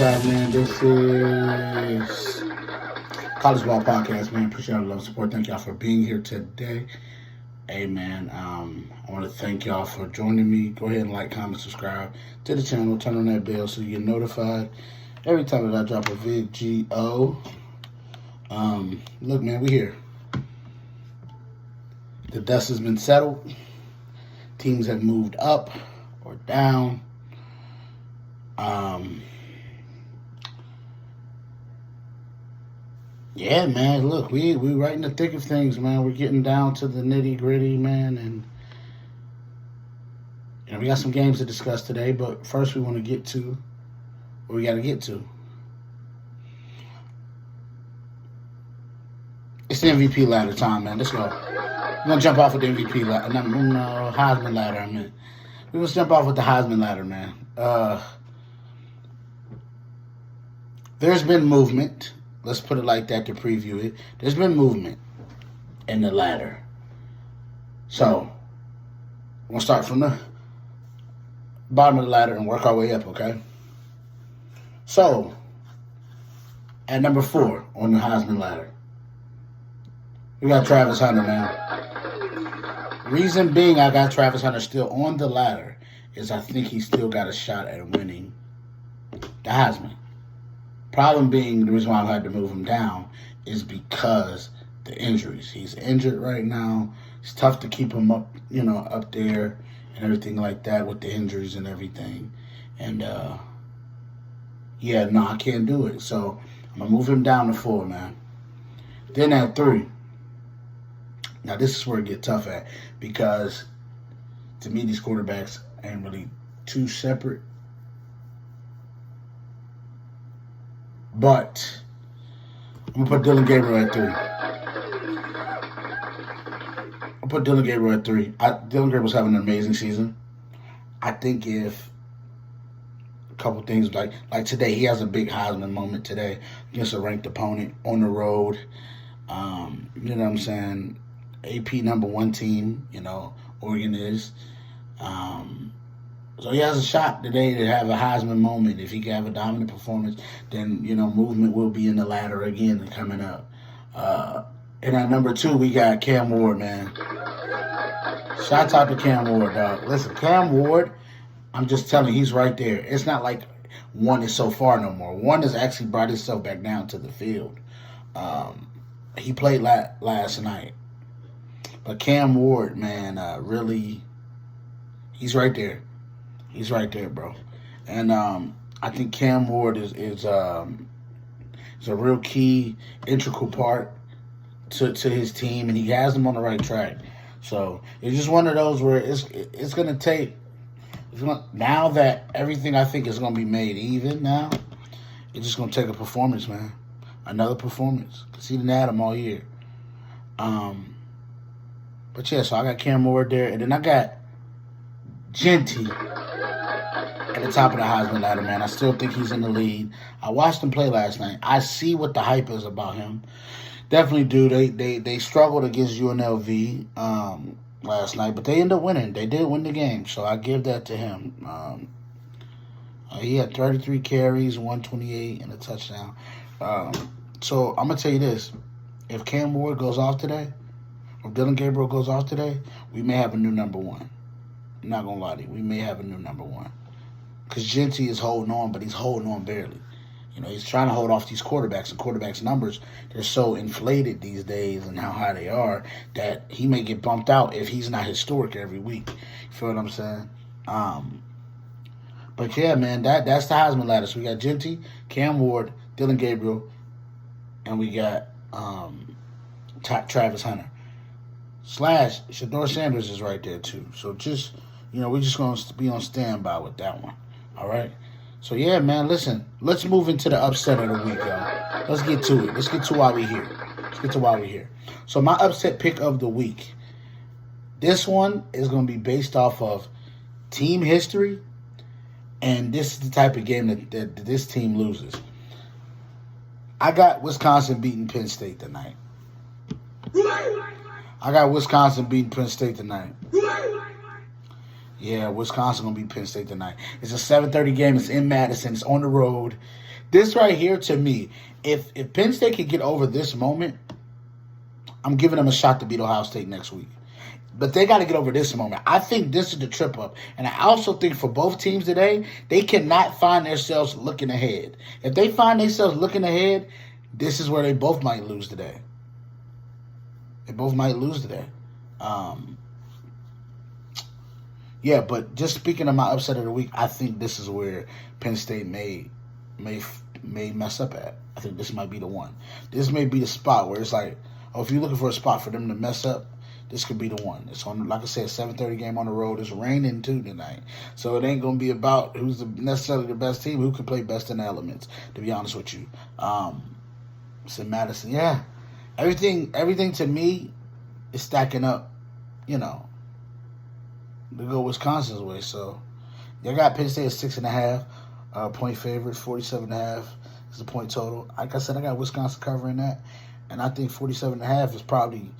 guys, man? This is College Ball Podcast, man. Appreciate all the love and support. Thank y'all for being here today. Hey, man, I want to thank y'all for joining me. Go ahead and like, comment, subscribe to the channel. Turn on that bell so you get notified every time that I drop a video. Look, man, we here. The dust has been settled. Teams have moved up or down. Yeah, man, look, we right in the thick of things, man. We're getting down to the nitty-gritty, man, and we got some games to discuss today, but first we want to get to what we got to get to. It's the MVP ladder time, man. Let's go. We're going to jump off with the MVP ladder. No, Heisman ladder, I meant. We're going to jump off with the Heisman ladder, man. There's been movement. Let's put it like that to preview it. There's been movement in the ladder. So, we're going to start from the bottom of the ladder and work our way up, okay? So, at number 4 on the Heisman ladder, we got Travis Hunter, man. Reason being I got Travis Hunter still on the ladder is I think he's still got a shot at winning the Heisman. Problem being, the reason why I've had to move him down is because the injuries. He's injured right now. It's tough to keep him up, up there and everything like that with the injuries and everything. And, I can't do it. So, I'm going to move him down to 4, man. Then at 3. Now, this is where it gets tough at because, to me, these quarterbacks ain't really too separate. But I'm going to put Dylan Gabriel at 3. I'll put Dylan Gabriel at 3. Dylan Gabriel's having an amazing season. I think if a couple things like today, he has a big Heisman moment today against a ranked opponent on the road. You know what I'm saying? AP number 1 team, Oregon is. So he has a shot today to have a Heisman moment. If he can have a dominant performance, then, movement will be in the ladder again coming up. And at number 2, we got Cam Ward, man. Shout out to Cam Ward, dog. Listen, Cam Ward, I'm just telling you, he's right there. It's not like 1 is so far no more. 1 has actually brought himself back down to the field. He played last night. But Cam Ward, man, really, he's right there. He's right there, bro. And I think Cam Ward is a real key, integral part to his team, and he has them on the right track. So it's just one of those where it's going to take, now that everything I think is going to be made even now, it's just going to take a performance, man. Another performance. Because he didn't have them all year. But yeah, so I got Cam Ward there, and then I got Genty at the top of the Heisman ladder, man. I still think he's in the lead. I watched him play last night. I see what the hype is about him. Definitely do. They struggled against UNLV last night, but they ended up winning. They did win the game, so I give that to him. He had 33 carries, 128, and a touchdown. So I'm going to tell you this. If Cam Ward goes off today, if Dylan Gabriel goes off today, we may have a new number 1. I'm not going to lie to you. We may have a new number 1. Because Genty is holding on, but he's holding on barely. He's trying to hold off these quarterbacks, and quarterbacks' numbers, they're so inflated these days and how high they are that he may get bumped out if he's not historic every week. You feel what I'm saying? But yeah, man, that's the Heisman ladder. So we got Genty, Cam Ward, Dylan Gabriel, and we got Travis Hunter. Shador Sanders is right there too. So just, we're just going to be on standby with that one. All right? So yeah, man, listen, let's move into the upset of the week, y'all. Let's get to it. Let's get to why we're here. So my upset pick of the week, this one is going to be based off of team history, and this is the type of game that this team loses. I got Wisconsin beating Penn State tonight. Yeah, Wisconsin going to beat Penn State tonight. It's a 7:30 game. It's in Madison. It's on the road. This right here, to me, if Penn State could get over this moment, I'm giving them a shot to beat Ohio State next week. But they got to get over this moment. I think this is the trip up. And I also think for both teams today, they cannot find themselves looking ahead. If they find themselves looking ahead, this is where they both might lose today. They both might lose today. Yeah, but just speaking of my upset of the week, I think this is where Penn State may mess up at. I think this might be the one. This may be the spot where it's like, oh, if you're looking for a spot for them to mess up, this could be the one. It's on, like I said, 7:30 game on the road. It's raining too tonight, so it ain't gonna be about who's necessarily the best team, who can play best in the elements. To be honest with you, it's in Madison. Yeah, everything to me is stacking up. You know, to go Wisconsin's way. So they got Penn State at 6.5 point favorites, 47.5 is the point total. Like I said, I got Wisconsin covering that, and I think 47.5 is probably.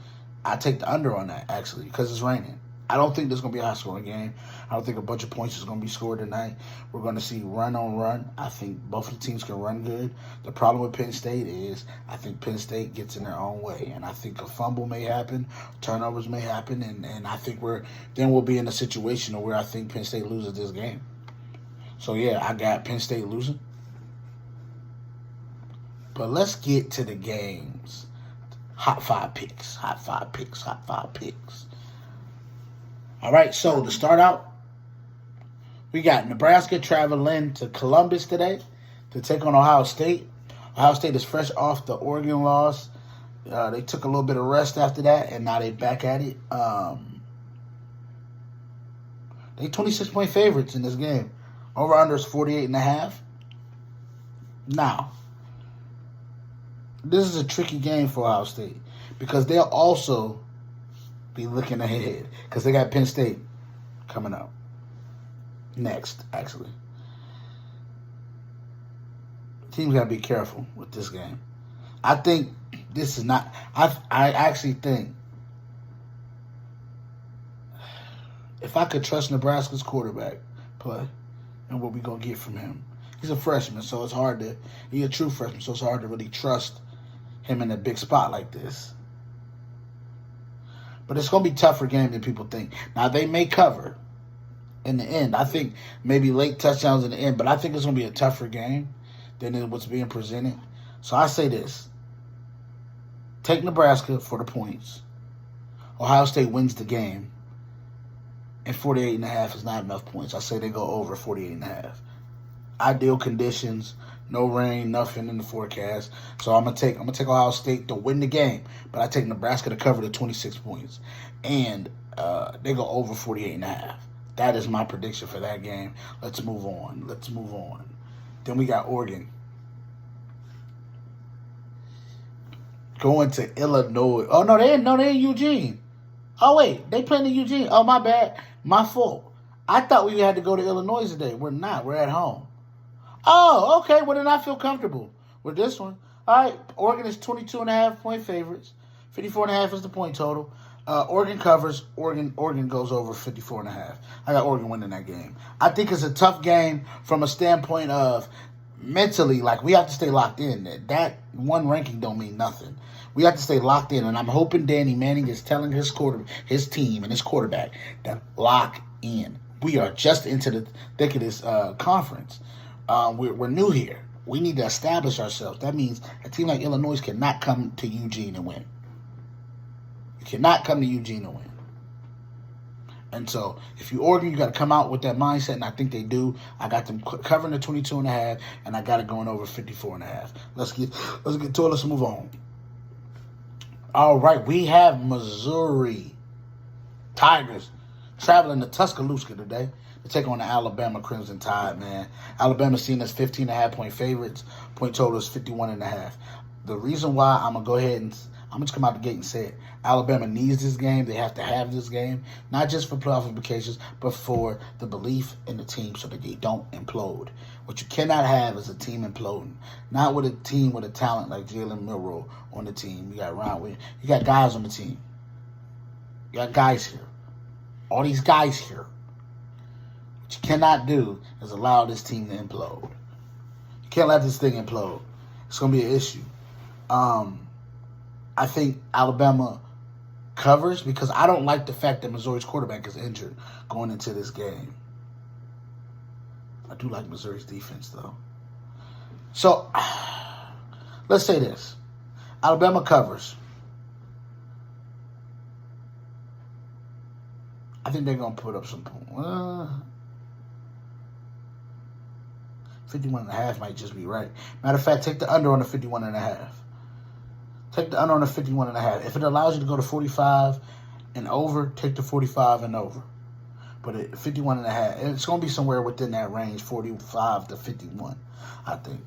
I take the under on that, actually, because it's raining. I don't think there's going to be a high-scoring game. I don't think a bunch of points is going to be scored tonight. We're going to see run on run. I think both of the teams can run good. The problem with Penn State is I think Penn State gets in their own way, and I think a fumble may happen, turnovers may happen, and I think we'll be in a situation where I think Penn State loses this game. So, yeah, I got Penn State losing. But let's get to the games. Hot five picks. All right, so to start out, we got Nebraska traveling to Columbus today to take on Ohio State. Ohio State is fresh off the Oregon loss. They took a little bit of rest after that, and now they back at it. They 26-point favorites in this game. Over-under is 48.5. Now, this is a tricky game for Ohio State because they'll also be looking ahead because they got Penn State coming up next, actually. Teams got to be careful with this game. I think this is not – I actually think if I could trust Nebraska's quarterback play and what we're going to get from him. He's a freshman, so it's hard to – he's a true freshman, so it's hard to really trust him in a big spot like this. But it's going to be a tougher game than people think. Now, they may cover in the end. I think maybe late touchdowns in the end, but I think it's going to be a tougher game than what's being presented. So I say this. Take Nebraska for the points. Ohio State wins the game. And 48.5 is not enough points. I say they go over 48.5. Ideal conditions, no rain, nothing in the forecast. So I'm gonna take Ohio State to win the game, but I take Nebraska to cover the 26 points, and they go over 48.5. That is my prediction for that game. Let's move on. Then we got Oregon going to Illinois. Oh no, they in Eugene. Oh wait, they playing in Eugene. Oh my bad, my fault. I thought we had to go to Illinois today. We're not. We're at home. Oh, okay. Well, then I feel comfortable with this one. All right. Oregon is 22.5 point favorites. 54.5 is the point total. Oregon covers. Oregon goes over 54.5. I got Oregon winning that game. I think it's a tough game from a standpoint of mentally, like we have to stay locked in. That one ranking don't mean nothing. We have to stay locked in, and I'm hoping Danny Manning is telling his team and his quarterback to lock in. We are just into the thick of this conference. We're new here. We need to establish ourselves. That means a team like Illinois cannot come to Eugene and win. You cannot come to Eugene and win. And so, if you Oregon, you got to come out with that mindset, and I think they do. I got them covering the 22.5, and I got it going over 54.5. Let's get to it. Let's move on. All right, we have Missouri Tigers traveling to Tuscaloosa today to take on the Alabama Crimson Tide, man. Alabama's seen as 15.5 point favorites. Point total is 51.5. The reason why I'm going to go ahead and I'm just come out the gate and say it. Alabama needs this game. They have to have this game, not just for playoff implications, but for the belief in the team so that they don't implode. What you cannot have is a team imploding. Not with a team with a talent like Jalen Milroe on the team. You got Ron Williams. You got guys on the team. You got guys here. All these guys here. What you cannot do is allow this team to implode. You Can't let this thing implode. It's going to be an issue. I think Alabama covers because I don't like the fact that Missouri's quarterback is injured going into this game. I do like Missouri's defense, though. So, let's say this. Alabama covers. I think they're going to put up some points. 51.5 might just be right. Matter of fact, take the under on the 51.5. Take the under on the 51.5. If it allows you to go to 45 and over, take the 45 and over. But at 51.5, it's going to be somewhere within that range, 45 to 51, I think,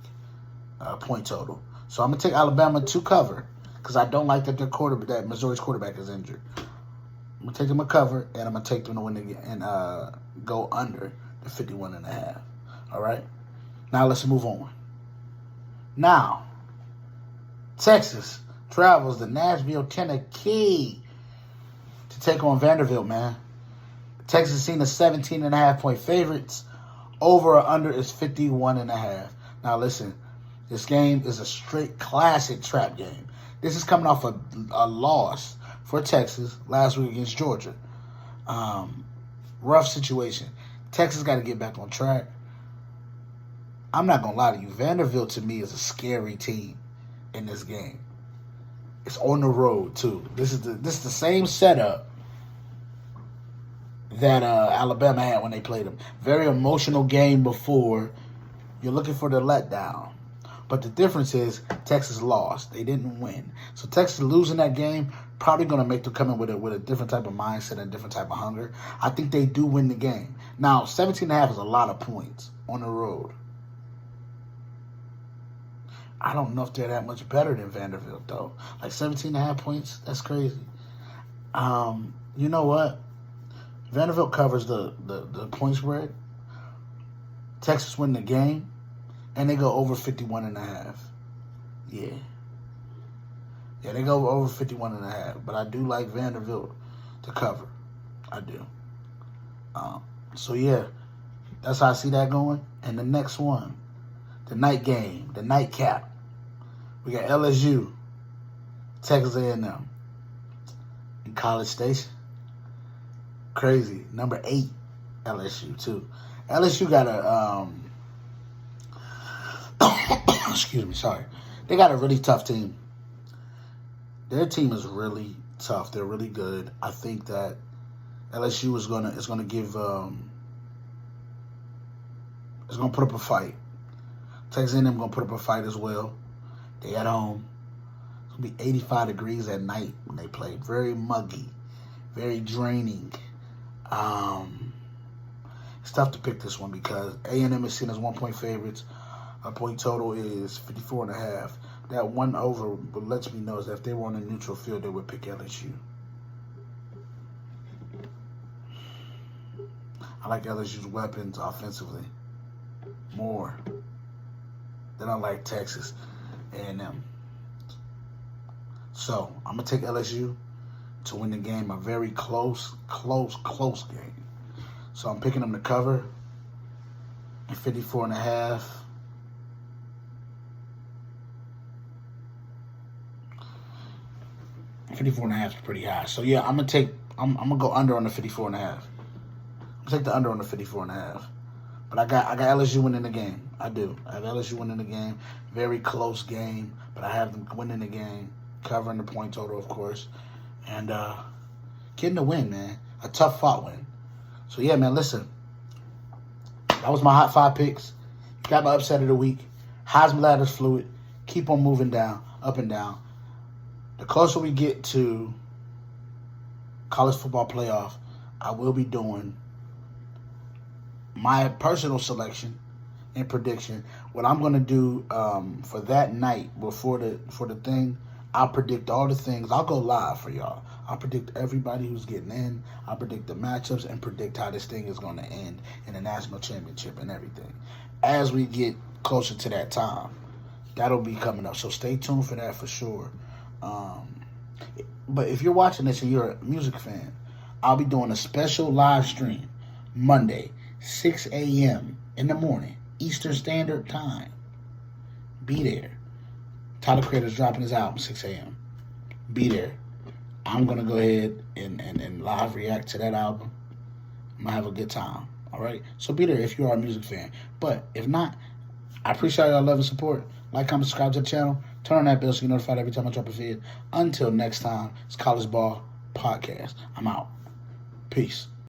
point total. So I'm going to take Alabama to cover because I don't like that that Missouri's quarterback is injured. I'm going to take them to cover, and I'm going to take them to win again and go under the 51.5. All right? Now let's move on. Now, Texas travels to Nashville, Tennessee to take on Vanderbilt, man. Texas seen a 17.5-point favorites. Over or under is 51.5. Now listen, this game is a straight classic trap game. This is coming off a loss for Texas last week against Georgia. Rough situation. Texas got to get back on track. I'm not going to lie to you. Vanderbilt, to me, is a scary team in this game. It's on the road, too. This is the same setup that Alabama had when they played them. Very emotional game before. You're looking for the letdown. But the difference is Texas lost. They didn't win. So Texas losing that game probably going to make them come in with a different type of mindset and a different type of hunger. I think they do win the game. Now, 17.5 is a lot of points on the road. I don't know if they're that much better than Vanderbilt, though. Like 17.5 points, that's crazy. You know what? Vanderbilt covers the point spread. Texas win the game, and they go over 51.5. Yeah, they go over 51.5. But I do like Vanderbilt to cover. I do. So, yeah, that's how I see that going. And the next one, the night game, the nightcap. We got LSU, Texas A&M, in College Station. Crazy. Number 8, LSU, too. LSU got excuse me, sorry. They got a really tough team. Their team is really tough. They're really good. I think that LSU is gonna give is gonna put up a fight. Texas A&M gonna put up a fight as well. They at home. It's gonna be 85 degrees at night when they play. Very muggy, very draining. It's tough to pick this one because A&M is seen as 1-point favorites. A point total is 54.5. That one over lets me know is that if they were on a neutral field, they would pick LSU. I like LSU's weapons offensively more than I like Texas A&M. So I'm gonna take LSU to win the game. A very close game. So I'm picking them to cover at 54.5. $54.5 is pretty high. So yeah, I'm gonna go under on the 54.5. I'm gonna take the under on the 54.5. But I got LSU winning the game. I do. I have LSU winning the game. Very close game, but I have them winning the game, covering the point total, of course, and getting the win, man. A tough fought win. So yeah, man. Listen, that was my hot 5 picks. Got my upset of the week. Heisman ladder's fluid. Keep on moving down, up and down. The closer we get to college football playoff, I will be doing my personal selection and prediction. What I'm going to do for that night before the thing, I'll predict all the things. I'll go live for y'all. I'll predict everybody who's getting in. I'll predict the matchups and predict how this thing is going to end in the national championship and everything. As we get closer to that time, that'll be coming up. So stay tuned for that for sure. But if you're watching this and you're a music fan, I'll be doing a special live stream Monday, 6 a.m. in the morning, Eastern Standard Time. Be there. Tyler Creator's dropping his album 6 a.m. Be there. I'm going to go ahead and live react to that album. I'm going to have a good time. All right? So be there if you are a music fan. But if not, I appreciate y'all love and support. Like, comment, subscribe to the channel. Turn on that bell so you're notified every time I drop a vid. Until next time, it's College Ball Podcast. I'm out. Peace.